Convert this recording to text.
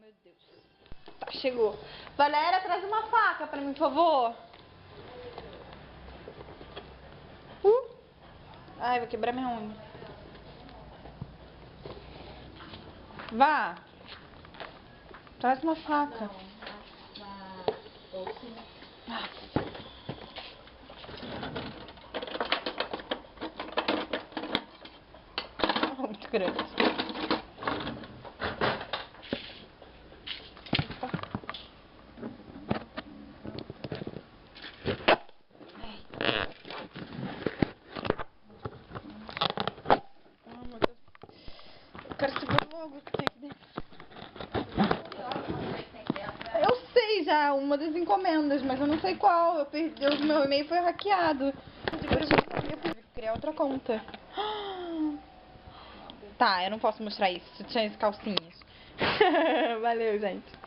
Meu Deus. Tá, chegou. Valéria, traz uma faca pra mim, por favor. Ai, vou quebrar minha unha. Vá. Traz uma faca. Muito grande. Meu Deus. Eu quero saber logo o que tem aqui dentro. Eu sei já, uma das encomendas, mas eu não sei qual. Eu perdi, o meu e-mail foi hackeado. Eu tive que criar outra conta. Tá, eu não posso mostrar isso. Sutiãs e calcinhas. Valeu, gente.